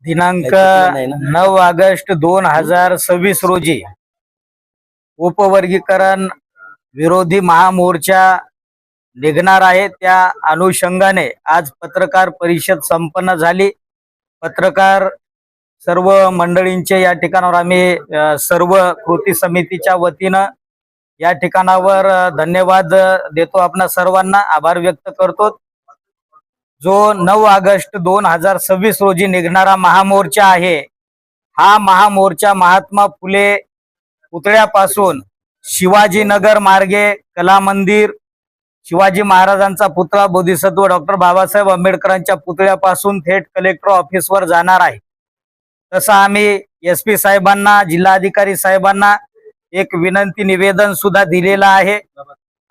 दिनांक 9 ऑगस्ट 2026 रोजी उपवर्गीकरण विरोधी महामोर्चा निघणार आहे। त्या अनुषंगाने आज पत्रकार परिषद संपन्न झाली। पत्रकार सर्व मंडळींचे या ठिकाणावर आम्ही सर्व कृती समितीच्या वतीनं या ठिकाणावर धन्यवाद देतो। आपणा सर्वांना आभार व्यक्त करतो। जो 9 ऑगस्ट 2026 रोजी निघणारा महामोर्चा आहे, हा महामोर्चा महात्मा फुले पुतळ्यापासून शिवाजीनगर मार्गे कला मंदिर, शिवाजी महाराजांचा पुतळा बोधिसत्व डॉक्टर बाबासाहेब आंबेडकरांच्या पुतळ्यापासून थेट कलेक्टर ऑफिसवर जाणार आहे। तसं आम्ही SP साहेबांना, जिल्हाधिकारी साहेबांना एक विनंती निवेदन सुद्धा दिलेला आहे।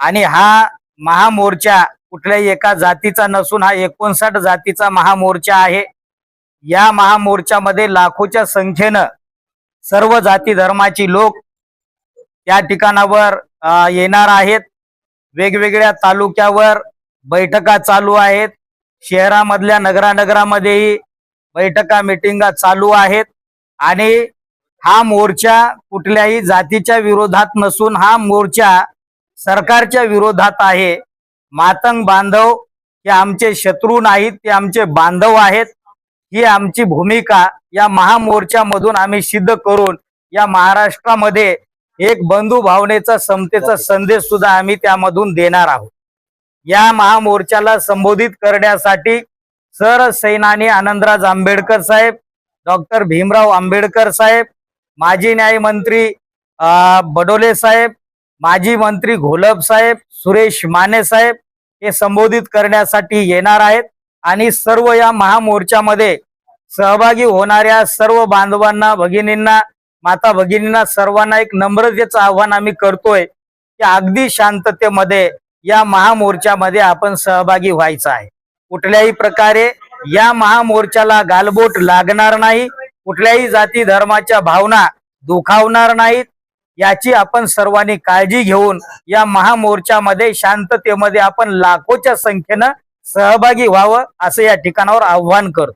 आणि हा महामोर्चा कुठल्याही एका जातीचा नसून हा 59 जातीचा महामोर्चा आहे। या महामोर्चामध्ये लाखोच्या संख्येनं सर्व जाती धर्माची लोक या ठिकाणावर येणार आहेत। वेगवेगळ्या तालुक्यावर बैठका चालू आहेत। शहरामधल्या नगरानगरामध्येही बैठका मीटिंगा चालू आहेत। आणि हा मोर्चा कुठल्याही जातीच्या विरोधात नसून हा मोर्चा सरकारच्या विरोधात आहे। मातंग बांधव हे आमचे शत्रू नाहीत, ते आमचे बांधव आहेत। ही आमची भूमिका या महामोर्चामधून आम्ही सिद्ध करून या महाराष्ट्रामध्ये एक बंधू भावनेचा, समतेचा संदेश सुद्धा आम्ही त्यामधून देणार आहोत। या महामोर्चाला संबोधित करण्यासाठी सरसेनानी आनंदराज आंबेडकर साहेब, डॉक्टर भीमराव आंबेडकर साहेब, माजी न्यायमंत्री बडोले साहेब, माजी मंत्री घोलप साहेब, सुरेश माने साहेब हे संबोधित करण्यासाठी येणार आहेत। आणि सर्व या महामोर्चामध्ये सहभागी होणाऱ्या सर्व बांधवांना, भगिनींना, माता भगिनींना सर्वांना एक नम्रतेचं आव्हान आम्ही करतोय की अगदी शांततेमध्ये या महामोर्चामध्ये आपण सहभागी व्हायचं आहे। कुठल्याही प्रकारे या महामोर्चाला गालबोट लागणार नाही, कुठल्याही जाती धर्माच्या भावना दुखावणार नाहीत, याची आपण सर्वांनी काळजी घेऊन या महामोर्चामध्ये शांततेमध्ये आपण लाखोच्या संख्येनं सहभागी व्हावं असं या ठिकाणावर आव्हान करतो।